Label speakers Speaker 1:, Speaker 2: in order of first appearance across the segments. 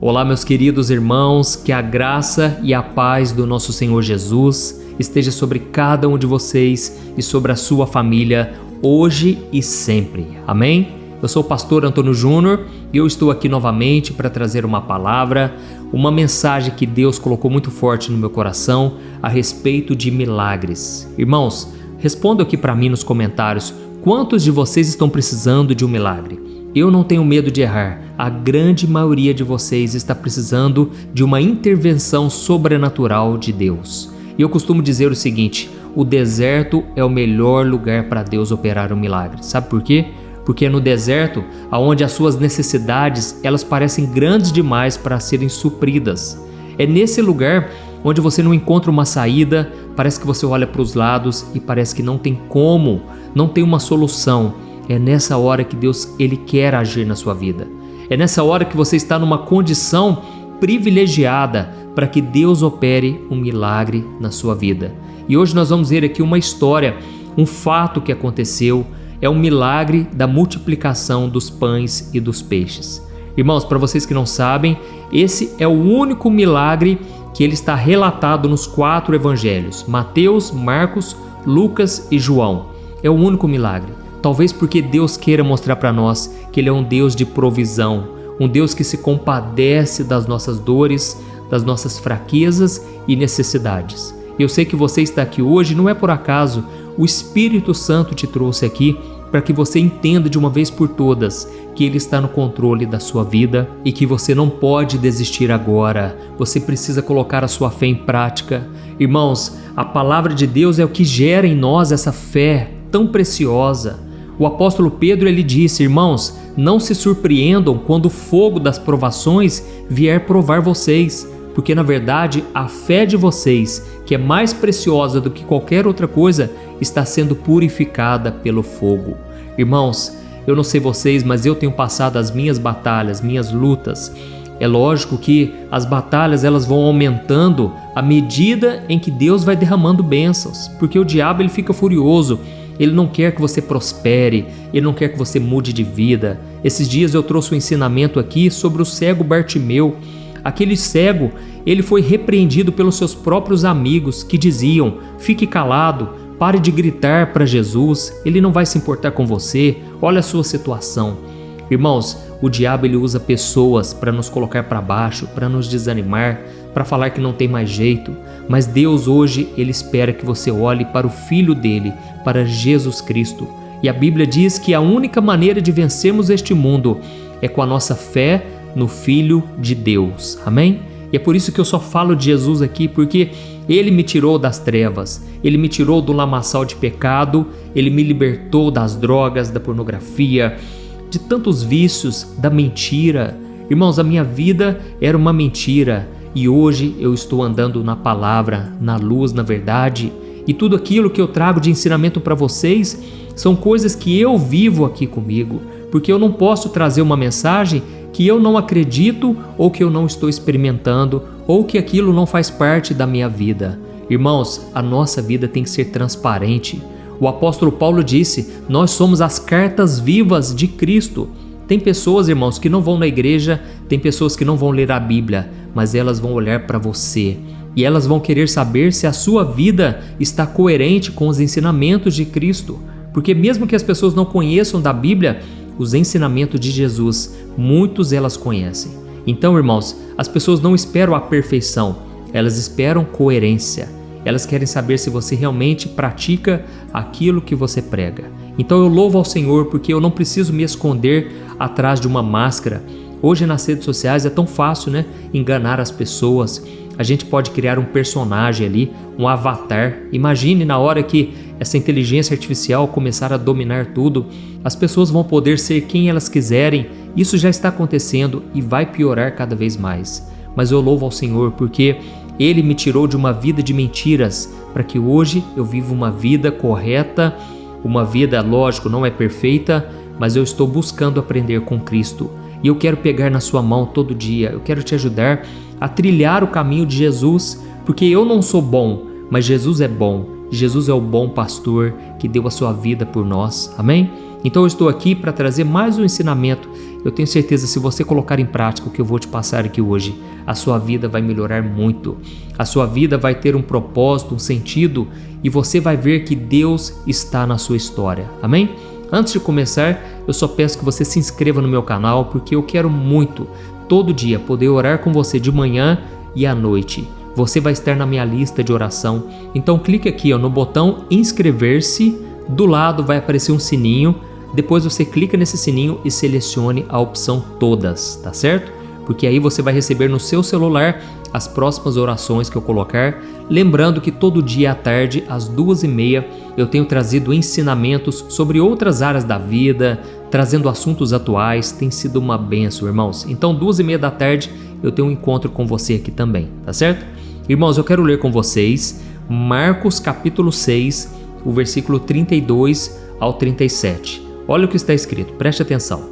Speaker 1: Olá, meus queridos irmãos, que a graça e a paz do nosso Senhor Jesus esteja sobre cada um de vocês e sobre a sua família, hoje e sempre. Amém? Eu sou o pastor Antônio Júnior e eu estou aqui novamente para trazer uma palavra, uma mensagem que Deus colocou muito forte no meu coração a respeito de milagres. Irmãos, respondam aqui para mim nos comentários, quantos de vocês estão precisando de um milagre? Eu não tenho medo de errar, a grande maioria de vocês está precisando de uma intervenção sobrenatural de Deus. E eu costumo dizer o seguinte, o deserto é o melhor lugar para Deus operar um milagre. Sabe por quê? Porque é no deserto onde as suas necessidades elas parecem grandes demais para serem supridas. É nesse lugar onde você não encontra uma saída, parece que você olha para os lados e parece que não tem como, não tem uma solução. É nessa hora que Deus ele quer agir na sua vida. É nessa hora que você está numa condição privilegiada para que Deus opere um milagre na sua vida. E hoje nós vamos ver aqui uma história, um fato que aconteceu, é um milagre da multiplicação dos pães e dos peixes. Irmãos, para vocês que não sabem, esse é o único milagre que ele está relatado nos 4 evangelhos, Mateus, Marcos, Lucas e João. É o único milagre. Talvez porque Deus queira mostrar para nós que Ele é um Deus de provisão, um Deus que se compadece das nossas dores, das nossas fraquezas e necessidades. Eu sei que você está aqui hoje, não é por acaso, o Espírito Santo te trouxe aqui para que você entenda de uma vez por todas que Ele está no controle da sua vida e que você não pode desistir agora. Você precisa colocar a sua fé em prática. Irmãos, a palavra de Deus é o que gera em nós essa fé tão preciosa. O apóstolo Pedro ele disse, irmãos, não se surpreendam quando o fogo das provações vier provar vocês, porque na verdade a fé de vocês, que é mais preciosa do que qualquer outra coisa, está sendo purificada pelo fogo. Irmãos, eu não sei vocês, mas eu tenho passado as minhas batalhas, minhas lutas. É lógico que as batalhas elas vão aumentando à medida em que Deus vai derramando bênçãos, porque o diabo ele fica furioso. Ele não quer que você prospere, Ele não quer que você mude de vida. Esses dias eu trouxe um ensinamento aqui sobre o cego Bartimeu. Aquele cego, ele foi repreendido pelos seus próprios amigos que diziam, fique calado, pare de gritar para Jesus, Ele não vai se importar com você, olha a sua situação. Irmãos, o diabo ele usa pessoas para nos colocar para baixo, para nos desanimar, para falar que não tem mais jeito, mas Deus hoje ele espera que você olhe para o Filho dele, para Jesus Cristo. E a Bíblia diz que a única maneira de vencermos este mundo é com a nossa fé no Filho de Deus. Amém? E é por isso que eu só falo de Jesus aqui, porque Ele me tirou das trevas, Ele me tirou do lamaçal de pecado, Ele me libertou das drogas, da pornografia, de tantos vícios, da mentira. Irmãos, a minha vida era uma mentira e hoje eu estou andando na palavra, na luz, na verdade. E tudo aquilo que eu trago de ensinamento para vocês são coisas que eu vivo aqui comigo, porque eu não posso trazer uma mensagem que eu não acredito ou que eu não estou experimentando ou que aquilo não faz parte da minha vida. Irmãos, a nossa vida tem que ser transparente. O apóstolo Paulo disse, nós somos as cartas vivas de Cristo. Tem pessoas, irmãos, que não vão na igreja, tem pessoas que não vão ler a Bíblia, mas elas vão olhar para você e elas vão querer saber se a sua vida está coerente com os ensinamentos de Cristo. Porque mesmo que as pessoas não conheçam da Bíblia, os ensinamentos de Jesus, muitos elas conhecem. Então, irmãos, as pessoas não esperam a perfeição, elas esperam coerência. Elas querem saber se você realmente pratica aquilo que você prega. Então eu louvo ao Senhor porque eu não preciso me esconder atrás de uma máscara. Hoje nas redes sociais é tão fácil, né? Enganar as pessoas. A gente pode criar um personagem ali, um avatar. Imagine na hora que essa inteligência artificial começar a dominar tudo, as pessoas vão poder ser quem elas quiserem. Isso já está acontecendo e vai piorar cada vez mais. Mas eu louvo ao Senhor porque Ele me tirou de uma vida de mentiras para que hoje eu viva uma vida correta, uma vida, lógico, não é perfeita, mas eu estou buscando aprender com Cristo. E eu quero pegar na sua mão todo dia, eu quero te ajudar a trilhar o caminho de Jesus, porque eu não sou bom, mas Jesus é bom. Jesus é o bom pastor que deu a sua vida por nós. Amém? Então eu estou aqui para trazer mais um ensinamento eu tenho certeza, se você colocar em prática o que eu vou te passar aqui hoje, a sua vida vai melhorar muito. A sua vida vai ter um propósito, um sentido, e você vai ver que Deus está na sua história. Amém? Antes de começar, eu só peço que você se inscreva no meu canal, porque eu quero muito, todo dia, poder orar com você de manhã e à noite. Você vai estar na minha lista de oração. Então clique aqui no botão inscrever-se, do lado vai aparecer um sininho, depois você clica nesse sininho e selecione a opção todas, tá certo? Porque aí você vai receber no seu celular as próximas orações que eu colocar. Lembrando que todo dia à tarde, às 2h30, eu tenho trazido ensinamentos sobre outras áreas da vida, trazendo assuntos atuais. Tem sido uma bênção, irmãos. Então, 2h30 da tarde, eu tenho um encontro com você aqui também, tá certo? Irmãos, eu quero ler com vocês Marcos capítulo 6, o versículo 32 ao 37. Olha o que está escrito, preste atenção.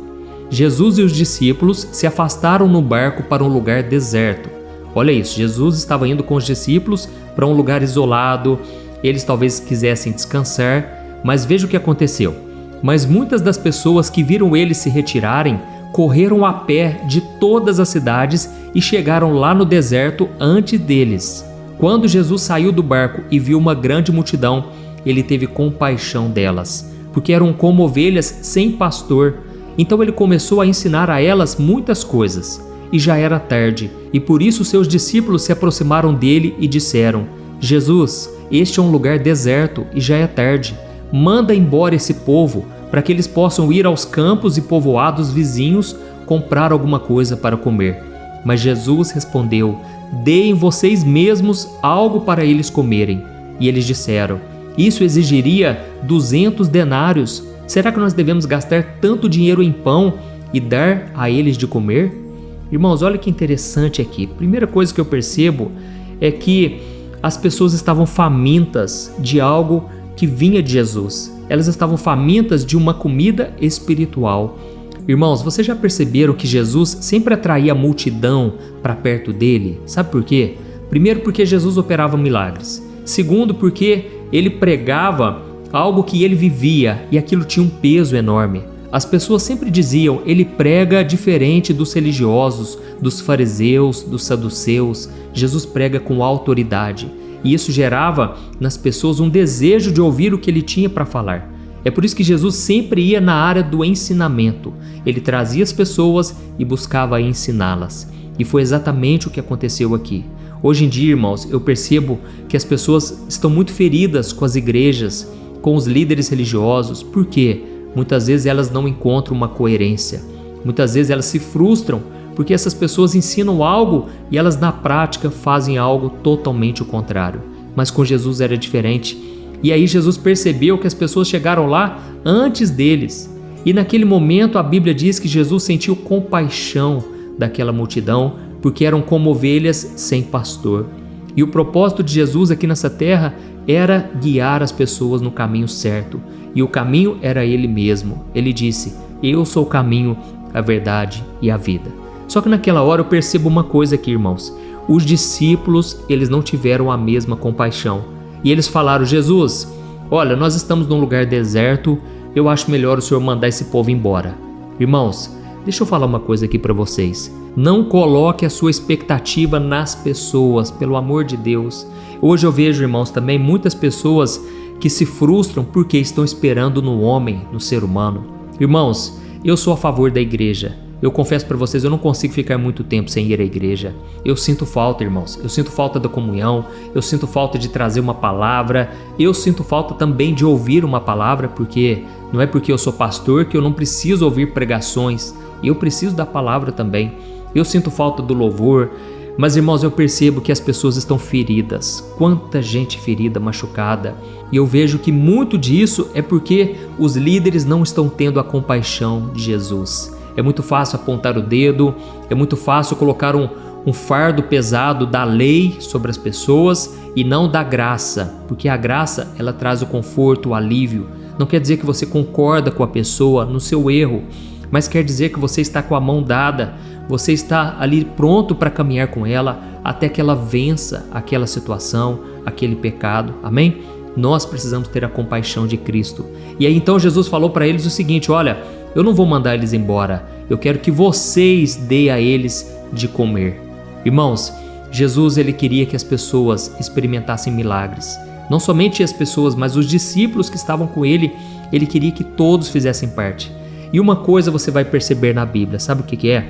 Speaker 1: Jesus e os discípulos se afastaram no barco para um lugar deserto. Olha isso, Jesus estava indo com os discípulos para um lugar isolado, eles talvez quisessem descansar, mas veja o que aconteceu. Mas muitas das pessoas que viram eles se retirarem, correram a pé de todas as cidades e chegaram lá no deserto antes deles. Quando Jesus saiu do barco e viu uma grande multidão, ele teve compaixão delas, porque eram como ovelhas sem pastor. Então ele começou a ensinar a elas muitas coisas. E já era tarde, e por isso seus discípulos se aproximaram dele e disseram: Jesus, este é um lugar deserto e já é tarde. Manda embora esse povo, para que eles possam ir aos campos e povoados vizinhos comprar alguma coisa para comer. Mas Jesus respondeu: Deem vocês mesmos algo para eles comerem. E eles disseram: Isso exigiria 200 denários. Será que nós devemos gastar tanto dinheiro em pão e dar a eles de comer? Irmãos, olha que interessante aqui. Primeira coisa que eu percebo é que as pessoas estavam famintas de algo que vinha de Jesus. Elas estavam famintas de uma comida espiritual. Irmãos, vocês já perceberam que Jesus sempre atraía a multidão para perto dele? Sabe por quê? Primeiro, porque Jesus operava milagres. Segundo, porque ele pregava algo que ele vivia e aquilo tinha um peso enorme. As pessoas sempre diziam: ele prega diferente dos religiosos, dos fariseus, dos saduceus. Jesus prega com autoridade. E isso gerava nas pessoas um desejo de ouvir o que ele tinha para falar. É por isso que Jesus sempre ia na área do ensinamento. Ele trazia as pessoas e buscava ensiná-las. E foi exatamente o que aconteceu aqui. Hoje em dia, irmãos, eu percebo que as pessoas estão muito feridas com as igrejas, com os líderes religiosos. Por quê? Muitas vezes elas não encontram uma coerência. Muitas vezes elas se frustram porque essas pessoas ensinam algo e elas na prática fazem algo totalmente o contrário. Mas com Jesus era diferente. E aí Jesus percebeu que as pessoas chegaram lá antes deles. E naquele momento a Bíblia diz que Jesus sentiu compaixão daquela multidão, porque eram como ovelhas sem pastor. E o propósito de Jesus aqui nessa terra era guiar as pessoas no caminho certo. E o caminho era Ele mesmo. Ele disse: Eu sou o caminho, a verdade e a vida. Só que naquela hora eu percebo uma coisa aqui, irmãos. Os discípulos, eles não tiveram a mesma compaixão. E eles falaram: Jesus, olha, nós estamos num lugar deserto, eu acho melhor o Senhor mandar esse povo embora. Irmãos, deixa eu falar uma coisa aqui para vocês. Não coloque a sua expectativa nas pessoas, pelo amor de Deus. Hoje eu vejo, irmãos, também muitas pessoas que se frustram porque estão esperando no homem, no ser humano. Irmãos, eu sou a favor da igreja. Eu confesso para vocês, eu não consigo ficar muito tempo sem ir à igreja. Eu sinto falta, irmãos. Eu sinto falta da comunhão. Eu sinto falta de trazer uma palavra. Eu sinto falta também de ouvir uma palavra, porque não é porque eu sou pastor que eu não preciso ouvir pregações. Eu preciso da palavra também. Eu sinto falta do louvor. Mas, irmãos, eu percebo que as pessoas estão feridas. Quanta gente ferida, machucada. E eu vejo que muito disso é porque os líderes não estão tendo a compaixão de Jesus. É muito fácil apontar o dedo, é muito fácil colocar um fardo pesado da lei sobre as pessoas e não da graça, porque a graça, ela traz o conforto, o alívio. Não quer dizer que você concorda com a pessoa no seu erro, mas quer dizer que você está com a mão dada, você está ali pronto para caminhar com ela até que ela vença aquela situação, aquele pecado. Amém? Nós precisamos ter a compaixão de Cristo. E aí então Jesus falou para eles o seguinte: olha, eu não vou mandar eles embora, eu quero que vocês deem a eles de comer. Irmãos, Jesus ele queria que as pessoas experimentassem milagres. Não somente as pessoas, mas os discípulos que estavam com ele, ele queria que todos fizessem parte. E uma coisa você vai perceber na Bíblia, sabe o que é?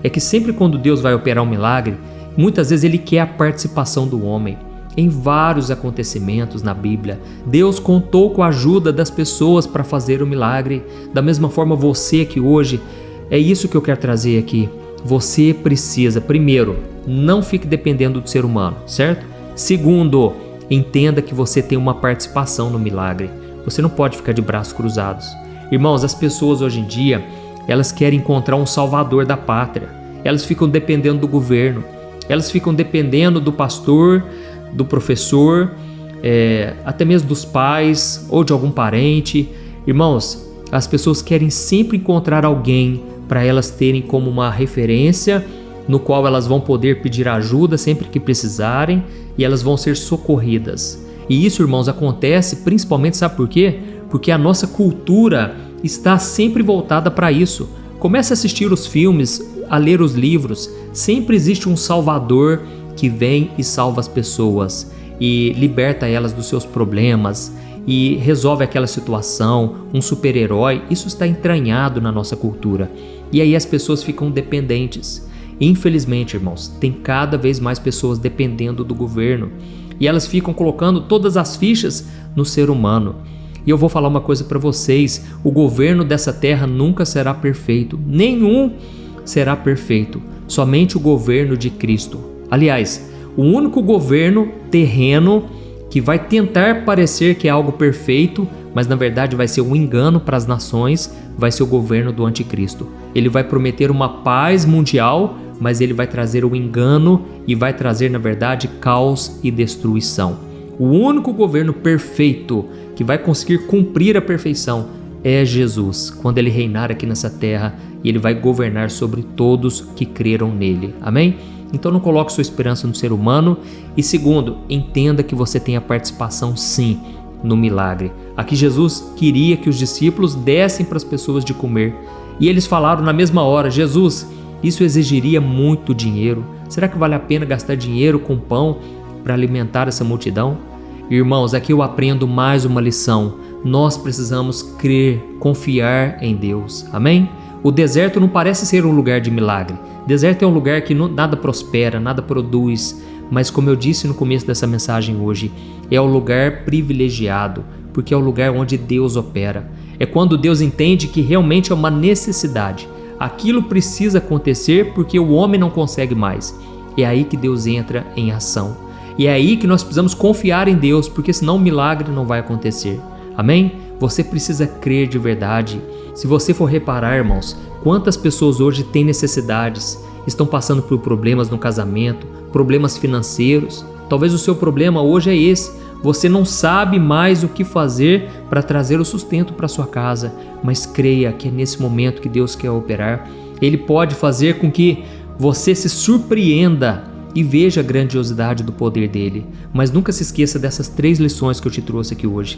Speaker 1: É que sempre quando Deus vai operar um milagre, muitas vezes ele quer a participação do homem. Em vários acontecimentos na Bíblia, Deus contou com a ajuda das pessoas para fazer o milagre. Da mesma forma, você aqui hoje, é isso que eu quero trazer aqui. Você precisa, primeiro, não fique dependendo do ser humano, certo? Segundo, entenda que você tem uma participação no milagre. Você não pode ficar de braços cruzados. Irmãos, as pessoas hoje em dia, elas querem encontrar um salvador da pátria. Elas ficam dependendo do governo. Elas ficam dependendo do pastor, do professor, até mesmo dos pais ou de algum parente. Irmãos, as pessoas querem sempre encontrar alguém para elas terem como uma referência no qual elas vão poder pedir ajuda sempre que precisarem e elas vão ser socorridas. E isso, irmãos, acontece principalmente, sabe por quê? Porque a nossa cultura está sempre voltada para isso. Comece a assistir os filmes, a ler os livros. Sempre existe um salvador que vem e salva as pessoas e liberta elas dos seus problemas e resolve aquela situação, um super-herói. Isso está entranhado na nossa cultura. E aí as pessoas ficam dependentes. Infelizmente, irmãos, tem cada vez mais pessoas dependendo do governo e elas ficam colocando todas as fichas no ser humano. E eu vou falar uma coisa para vocês, o governo dessa terra nunca será perfeito, nenhum será perfeito, somente o governo de Cristo. Aliás, o único governo terreno que vai tentar parecer que é algo perfeito, mas na verdade vai ser um engano para as nações, vai ser o governo do anticristo. Ele vai prometer uma paz mundial, mas ele vai trazer o engano e vai trazer, na verdade, caos e destruição. O único governo perfeito que vai conseguir cumprir a perfeição é Jesus, quando ele reinar aqui nessa terra e ele vai governar sobre todos que creram nele. Amém? Então não coloque sua esperança no ser humano. E segundo, entenda que você tem a participação sim no milagre. Aqui Jesus queria que os discípulos dessem para as pessoas de comer. E eles falaram na mesma hora: Jesus, isso exigiria muito dinheiro. Será que vale a pena gastar dinheiro com pão para alimentar essa multidão? Irmãos, aqui eu aprendo mais uma lição. Nós precisamos crer, confiar em Deus. Amém? O deserto não parece ser um lugar de milagre. Deserto é um lugar que nada prospera, nada produz. Mas como eu disse no começo dessa mensagem hoje, é o lugar privilegiado, porque é o lugar onde Deus opera. É quando Deus entende que realmente é uma necessidade. Aquilo precisa acontecer porque o homem não consegue mais. É aí que Deus entra em ação. E é aí que nós precisamos confiar em Deus, porque senão o milagre não vai acontecer. Amém? Você precisa crer de verdade. Se você for reparar, irmãos, quantas pessoas hoje têm necessidades, estão passando por problemas no casamento, problemas financeiros. Talvez o seu problema hoje é esse. Você não sabe mais o que fazer para trazer o sustento para sua casa, mas creia que é nesse momento que Deus quer operar. Ele pode fazer com que você se surpreenda e veja a grandiosidade do poder dele. Mas nunca se esqueça dessas 3 lições que eu te trouxe aqui hoje.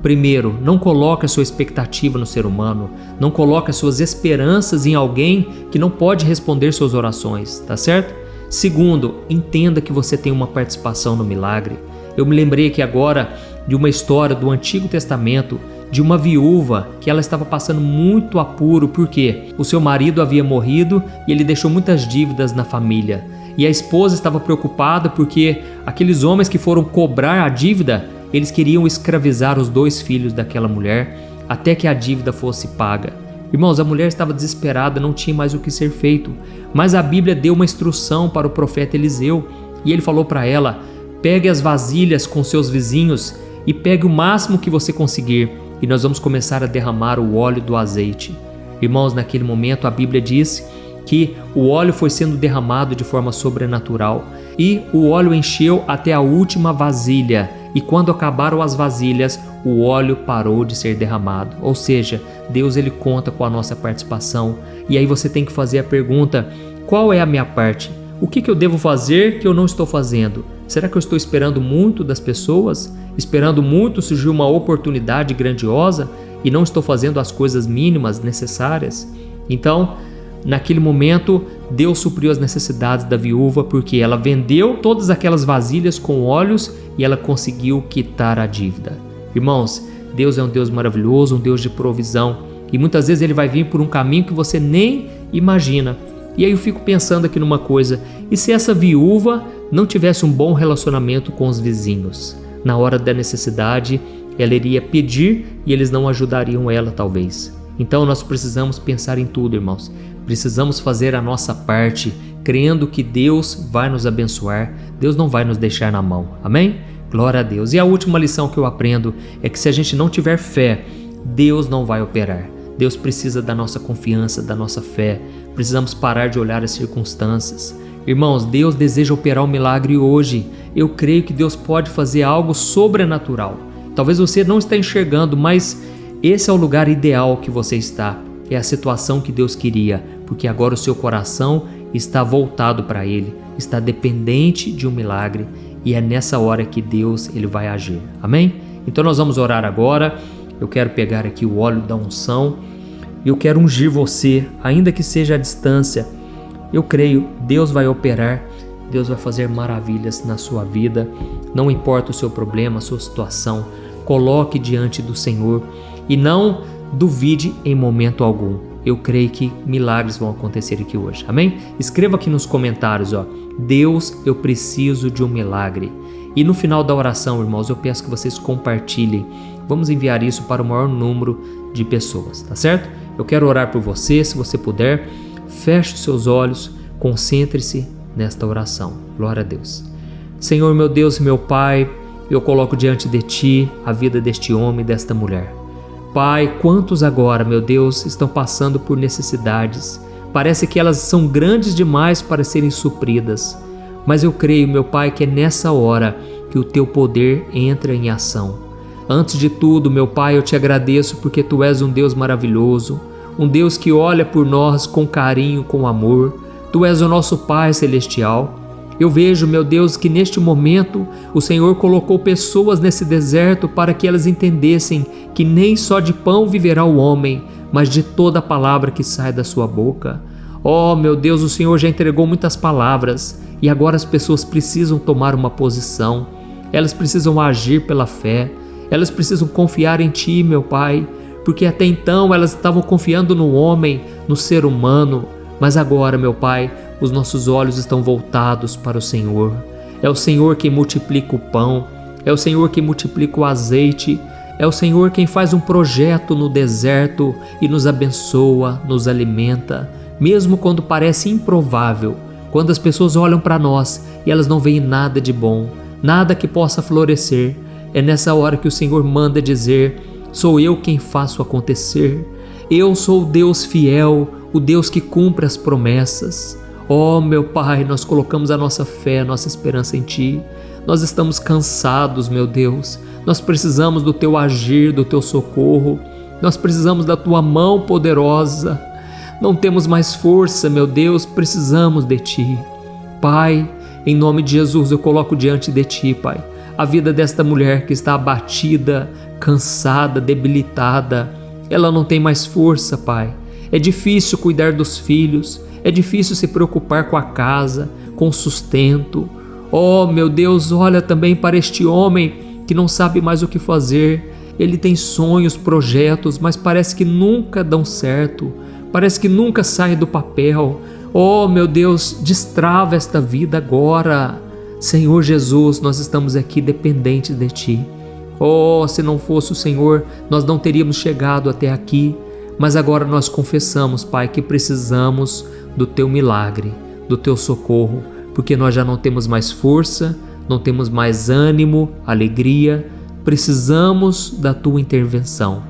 Speaker 1: Primeiro, não coloque a sua expectativa no ser humano, não coloque as suas esperanças em alguém que não pode responder suas orações, tá certo? Segundo, entenda que você tem uma participação no milagre. Eu me lembrei aqui agora de uma história do Antigo Testamento, de uma viúva que ela estava passando muito apuro porque o seu marido havia morrido e ele deixou muitas dívidas na família. E a esposa estava preocupada porque aqueles homens que foram cobrar a dívida, eles queriam escravizar os 2 filhos daquela mulher até que a dívida fosse paga. Irmãos, a mulher estava desesperada, não tinha mais o que ser feito. Mas a Bíblia deu uma instrução para o profeta Eliseu e ele falou para ela: pegue as vasilhas com seus vizinhos e pegue o máximo que você conseguir e nós vamos começar a derramar o óleo do azeite. Irmãos, naquele momento a Bíblia diz que o óleo foi sendo derramado de forma sobrenatural e o óleo encheu até a última vasilha. E quando acabaram as vasilhas, o óleo parou de ser derramado. Ou seja, Deus ele conta com a nossa participação. E aí você tem que fazer a pergunta: qual é a minha parte? O que eu devo fazer que eu não estou fazendo? Será que eu estou esperando muito das pessoas? Esperando muito surgir uma oportunidade grandiosa? e não estou fazendo as coisas mínimas necessárias? Então, naquele momento, Deus supriu as necessidades da viúva, porque ela vendeu todas aquelas vasilhas com óleos e ela conseguiu quitar a dívida. Irmãos, Deus é um Deus maravilhoso, um Deus de provisão, e muitas vezes Ele vai vir por um caminho que você nem imagina. E aí eu fico pensando aqui numa coisa: e se essa viúva não tivesse um bom relacionamento com os vizinhos? Na hora da necessidade, ela iria pedir e eles não ajudariam ela, talvez. Então nós precisamos pensar em tudo, irmãos. Precisamos fazer a nossa parte, crendo que Deus vai nos abençoar, Deus não vai nos deixar na mão. Amém? Glória a Deus. E a última lição que eu aprendo é que se a gente não tiver fé, Deus não vai operar. Deus precisa da nossa confiança, da nossa fé. Precisamos parar de olhar as circunstâncias. Irmãos, Deus deseja operar um milagre hoje. Eu creio que Deus pode fazer algo sobrenatural. Talvez você não esteja enxergando, mas esse é o lugar ideal que você está. É a situação que Deus queria, porque agora o seu coração está voltado para Ele, está dependente de um milagre, e é nessa hora que Deus ele vai agir. Amém? Então nós vamos orar agora. Eu quero pegar aqui o óleo da unção. Eu quero ungir você, ainda que seja à distância. Eu creio, Deus vai operar, Deus vai fazer maravilhas na sua vida. Não importa o seu problema, a sua situação, coloque diante do Senhor e não duvide em momento algum. Eu creio que milagres vão acontecer aqui hoje. Amém? Escreva aqui nos comentários, Deus, eu preciso de um milagre. E no final da oração, irmãos, eu peço que vocês compartilhem. Vamos enviar isso para o maior número de pessoas, tá certo? Eu quero orar por você, se você puder. Feche os seus olhos, concentre-se nesta oração. Glória a Deus. Senhor, meu Deus e meu Pai, eu coloco diante de Ti a vida deste homem e desta mulher. Pai, quantos agora, meu Deus, estão passando por necessidades? Parece que elas são grandes demais para serem supridas. Mas eu creio, meu Pai, que é nessa hora que o Teu poder entra em ação. Antes de tudo, meu Pai, eu Te agradeço porque Tu és um Deus maravilhoso, um Deus que olha por nós com carinho, com amor. Tu és o nosso Pai Celestial. Eu vejo, meu Deus, que neste momento o Senhor colocou pessoas nesse deserto para que elas entendessem que nem só de pão viverá o homem, mas de toda a palavra que sai da sua boca. Oh, meu Deus, o Senhor já entregou muitas palavras e agora as pessoas precisam tomar uma posição. Elas precisam agir pela fé. Elas precisam confiar em Ti, meu Pai, porque até então elas estavam confiando no homem, no ser humano. Mas agora, meu Pai, os nossos olhos estão voltados para o Senhor. É o Senhor quem multiplica o pão, é o Senhor quem multiplica o azeite, é o Senhor quem faz um projeto no deserto e nos abençoa, nos alimenta, mesmo quando parece improvável, quando as pessoas olham para nós e elas não veem nada de bom, nada que possa florescer. É nessa hora que o Senhor manda dizer: sou eu quem faço acontecer. Eu sou o Deus fiel, o Deus que cumpre as promessas. Oh, meu Pai, nós colocamos a nossa fé, a nossa esperança em Ti. Nós estamos cansados, meu Deus. Nós precisamos do Teu agir, do Teu socorro. Nós precisamos da Tua mão poderosa. Não temos mais força, meu Deus, precisamos de Ti. Pai, em nome de Jesus, eu coloco diante de Ti, Pai, a vida desta mulher que está abatida, cansada, debilitada. Ela não tem mais força, Pai. É difícil cuidar dos filhos, é difícil se preocupar com a casa, com o sustento. Oh, meu Deus, olha também para este homem que não sabe mais o que fazer. Ele tem sonhos, projetos, mas parece que nunca dão certo, parece que nunca saem do papel. Oh, meu Deus, destrava esta vida agora. Senhor Jesus, nós estamos aqui dependentes de Ti. Oh, se não fosse o Senhor, nós não teríamos chegado até aqui. Mas agora nós confessamos, Pai, que precisamos do Teu milagre, do Teu socorro, porque nós já não temos mais força, não temos mais ânimo, alegria. Precisamos da Tua intervenção.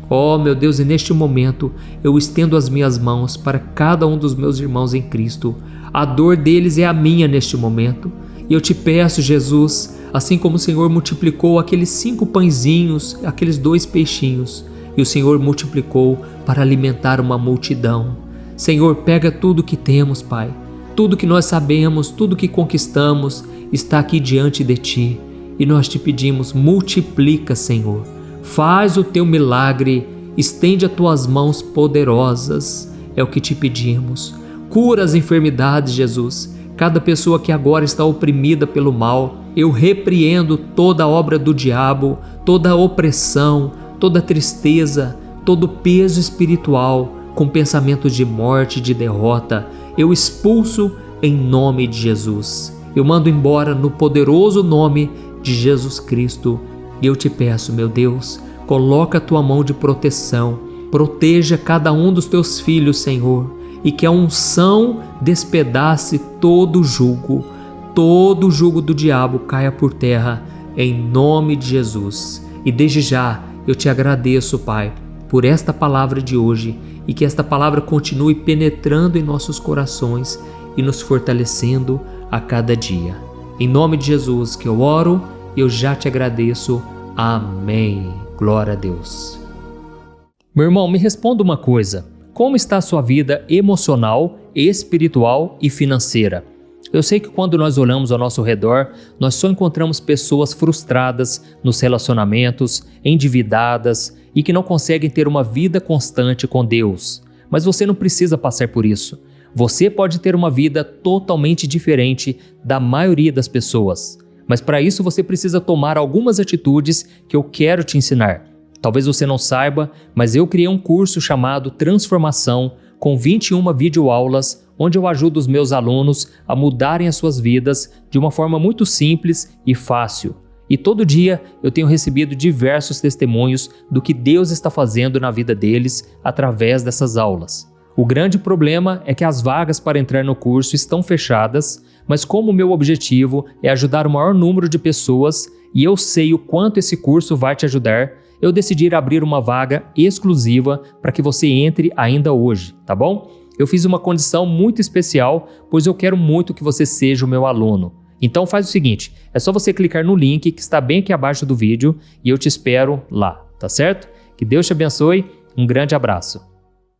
Speaker 1: Oh, meu Deus, e neste momento eu estendo as minhas mãos para cada um dos meus irmãos em Cristo. A dor deles é a minha neste momento. E eu Te peço, Jesus, assim como o Senhor multiplicou aqueles 5 pãezinhos, aqueles 2 peixinhos, e o Senhor multiplicou para alimentar uma multidão. Senhor, pega tudo que temos, Pai, tudo que nós sabemos, tudo que conquistamos está aqui diante de Ti. E nós Te pedimos, multiplica, Senhor. Faz o Teu milagre Estende as tuas mãos poderosas, é o que te pedimos. Cura as enfermidades, Jesus. Cada pessoa que agora está oprimida pelo mal, eu repreendo toda a obra do diabo, toda a opressão, toda a tristeza, todo o peso espiritual, com pensamentos de morte, de derrota. Eu expulso em nome de Jesus. Eu mando embora no poderoso nome de Jesus Cristo. E eu te peço, meu Deus, coloca a tua mão de proteção, proteja cada um dos teus filhos, Senhor, e que a unção despedace todo jugo do diabo caia por terra, em nome de Jesus. E desde já eu te agradeço, Pai, por esta palavra de hoje, e que esta palavra continue penetrando em nossos corações e nos fortalecendo a cada dia. Em nome de Jesus que eu oro, eu já te agradeço. Amém. Glória a Deus. Meu irmão, me responda uma coisa. Como está a sua vida emocional, espiritual e financeira? Eu sei que quando nós olhamos ao nosso redor, nós só encontramos pessoas frustradas nos relacionamentos, endividadas e que não conseguem ter uma vida constante com Deus. Mas você não precisa passar por isso. Você pode ter uma vida totalmente diferente da maioria das pessoas. Mas para isso você precisa tomar algumas atitudes que eu quero te ensinar. Talvez você não saiba, mas eu criei um curso chamado Transformação, com 21 videoaulas, onde eu ajudo os meus alunos a mudarem as suas vidas de uma forma muito simples e fácil. E todo dia eu tenho recebido diversos testemunhos do que Deus está fazendo na vida deles através dessas aulas. O grande problema é que as vagas para entrar no curso estão fechadas, mas como o meu objetivo é ajudar o maior número de pessoas e eu sei o quanto esse curso vai te ajudar, eu decidi abrir uma vaga exclusiva para que você entre ainda hoje, tá bom? Eu fiz uma condição muito especial, pois eu quero muito que você seja o meu aluno. Então faz o seguinte, é só você clicar no link que está bem aqui abaixo do vídeo e eu te espero lá, tá certo? Que Deus te abençoe, um grande abraço.